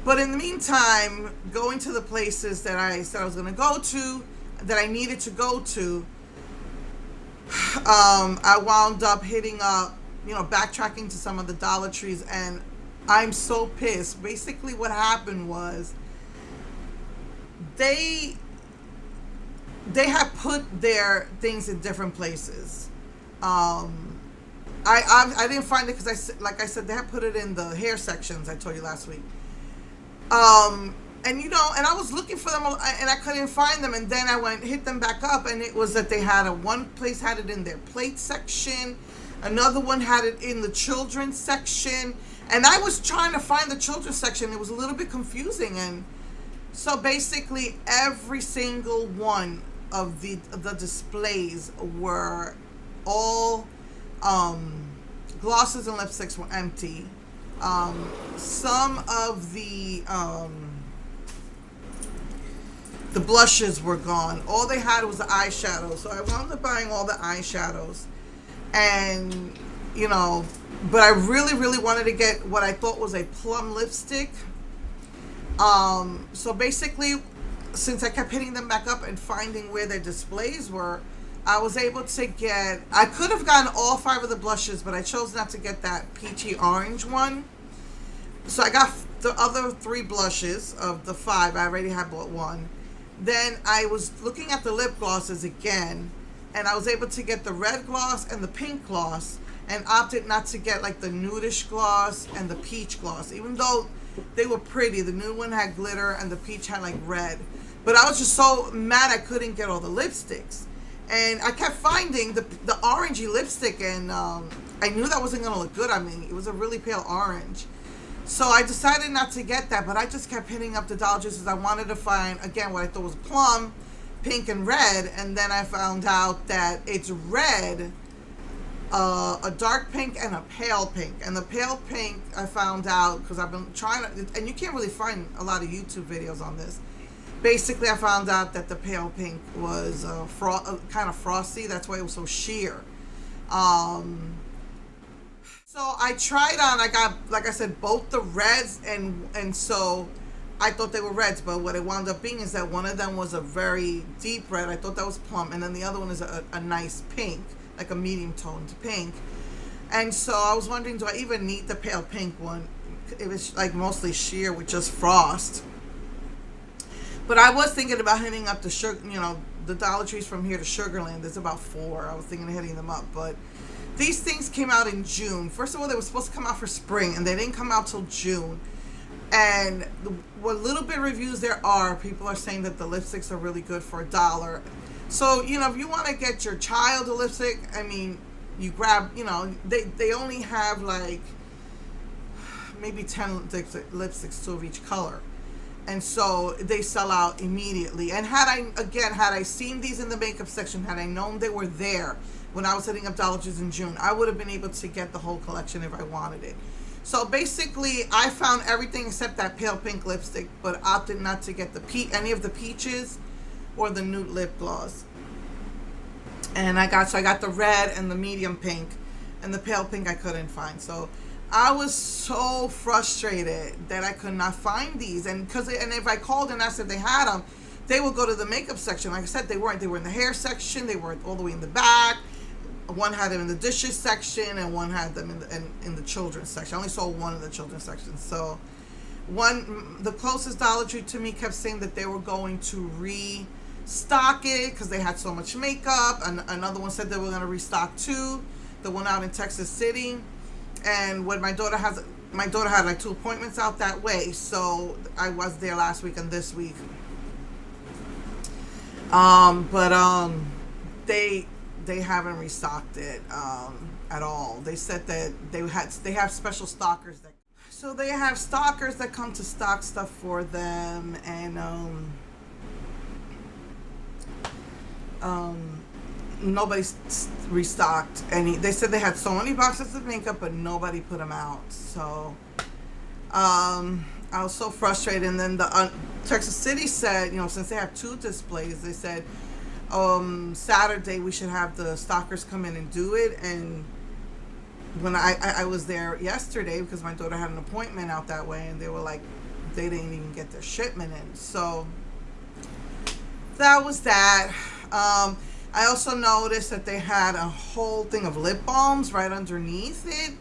But in the meantime, going to the places that I said I was going to go to, that I needed to go to, I wound up hitting up, backtracking to some of the Dollar Trees, and I'm so pissed. Basically, what happened was they they had put their things in different places. Um, I didn't find it because like I said, they had put it in the hair sections. I told you last week. And and I was looking for them and I couldn't find them. And then I went hit them back up, and it was that they had one place had it in their plate section, another one had it in the children's section, and I was trying to find the children's section. It was a little bit confusing, and so basically every single one of the displays were all glosses and lipsticks were empty. Some of the blushes were gone. All they had was the eyeshadows. So I wound up buying all the eyeshadows. And, but I really, really wanted to get what I thought was a plum lipstick. So basically, since I kept hitting them back up and finding where their displays were, I was able to get, I could have gotten all 5 of the blushes, but I chose not to get that peachy orange one. So I got the other 3 blushes of the 5. I already had bought one. Then I was looking at the lip glosses again, and I was able to get the red gloss and the pink gloss, and opted not to get like the nudish gloss and the peach gloss, even though they were pretty. The nude one had glitter and the peach had like red. But I was just so mad I couldn't get all the lipsticks. And I kept finding the orangey lipstick, and I knew that wasn't going to look good on me. It was a really pale orange. So I decided not to get that, but I just kept hitting up the Dollar Trees because I wanted to find, again, what I thought was plum, pink, and red. And then I found out that it's red, a dark pink, and a pale pink. And the pale pink, I found out because I've been trying to, and you can't really find a lot of YouTube videos on this. Basically, I found out that the pale pink was kind of frosty. That's why it was so sheer. So I tried on, I got, like I said, both the reds, and so I thought they were reds, but what it wound up being is that one of them was a very deep red. I thought that was plum, and then the other one is a nice pink, like a medium toned pink. And so I was wondering, do I even need the pale pink one? It was like mostly sheer with just frost. But I was thinking about hitting up the Dollar Trees from here to Sugarland. There's about 4. I was thinking of hitting them up, but these things came out in June. First of all, they were supposed to come out for spring, and they didn't come out till June. And what little bit reviews there are, people are saying that the lipsticks are really good for $1. So, if you want to get your child a lipstick, I mean, you grab, they only have like maybe 10 lipsticks, 2 of each color. And so they sell out immediately. And had I seen these in the makeup section, had I known they were there when I was hitting up Dollar Trees in June, I would have been able to get the whole collection if I wanted it. So basically, I found everything except that pale pink lipstick, but opted not to get any of the peaches or the nude lip gloss. And I got the red and the medium pink, and the pale pink I couldn't find. So I was so frustrated that I could not find these, and if I called and asked if they had them, they would go to the makeup section. Like I said, they weren't. They were in the hair section. They were all the way in the back. One had them in the dishes section, and one had them in the children's section. I only saw one in the children's section. So the closest Dollar Tree to me kept saying that they were going to restock it because they had so much makeup. And another one said they were going to restock too. The one out in Texas City. And when my daughter had like 2 appointments out that way, so I was there last week and this week. They haven't restocked it at all. They said that they have special stockers so they have stockers that come to stock stuff for them, and nobody's restocked any. They said they had so many boxes of makeup, but nobody put them out. So I was so frustrated. And then the Texas City said, since they have 2 displays, they said Saturday we should have the stockers come in and do it. And when I was there yesterday because my daughter had an appointment out that way, and they were like, they didn't even get their shipment in. So that was that. I also noticed that they had a whole thing of lip balms right underneath it,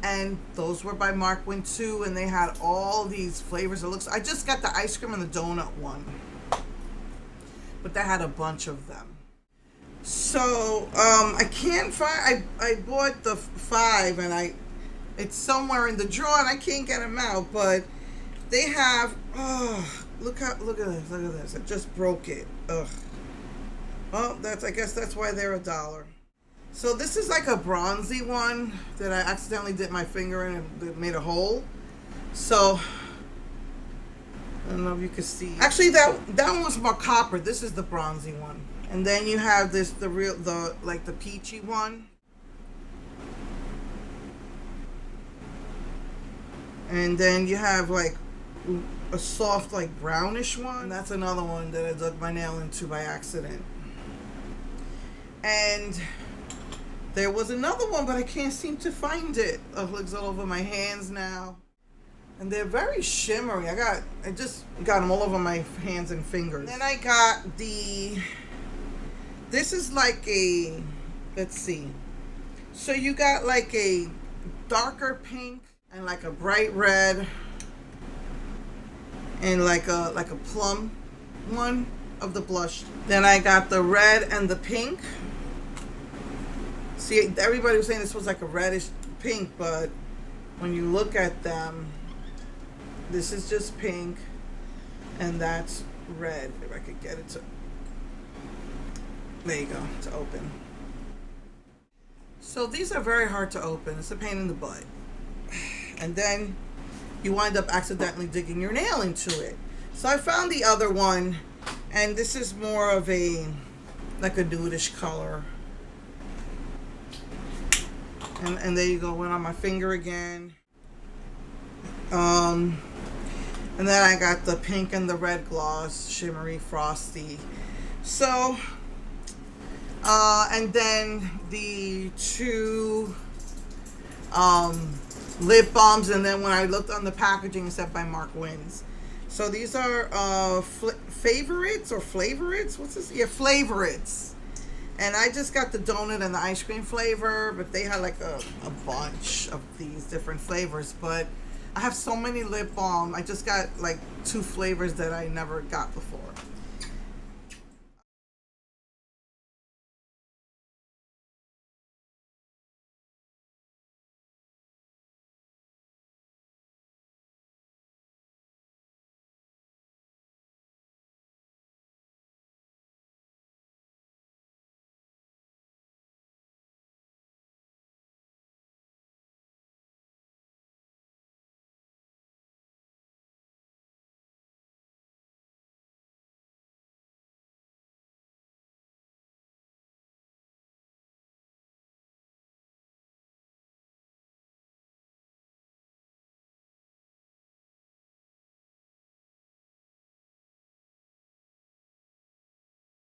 and those were by Mark Wynn too, and they had all these flavors. I just got the ice cream and the donut one, but they had a bunch of them. So I can't find. I bought the 5, and it's somewhere in the drawer, and I can't get them out. But they have. Oh, look at this! I just broke it. Ugh. Well, I guess that's why they're $1. So this is like a bronzy one that I accidentally dipped my finger in and it made a hole. So I don't know if you can see. Actually, that one was more copper. This is the bronzy one. And then you have this, the peachy one. And then you have like a soft, like brownish one. And that's another one that I dug my nail into by accident. And there was another one, but I can't seem to find it. Oh, it's all over my hands now. And they're very shimmery. I just got them all over my hands and fingers. Then I got this is like a, let's see. So you got like a darker pink and like a bright red and like a plum one of the blush. Then I got the red and the pink. See, everybody was saying this was like a reddish pink, but when you look at them, this is just pink and that's red. If I could get it to, there you go, to open. So these are very hard to open. It's a pain in the butt. And then you wind up accidentally digging your nail into it. So I found the other one, and this is more of like a nudish color. And there you go, went on my finger again. And then I got the pink and the red gloss, shimmery, frosty. So, and then the 2 lip balms, and then when I looked on the packaging, it said by Mark Wynn's. So these are favorites or flavorites? What's this? Yeah, flavorites. And I just got the donut and the ice cream flavor, but they had like a bunch of these different flavors. But I have so many lip balm. I just got like 2 flavors that I never got before.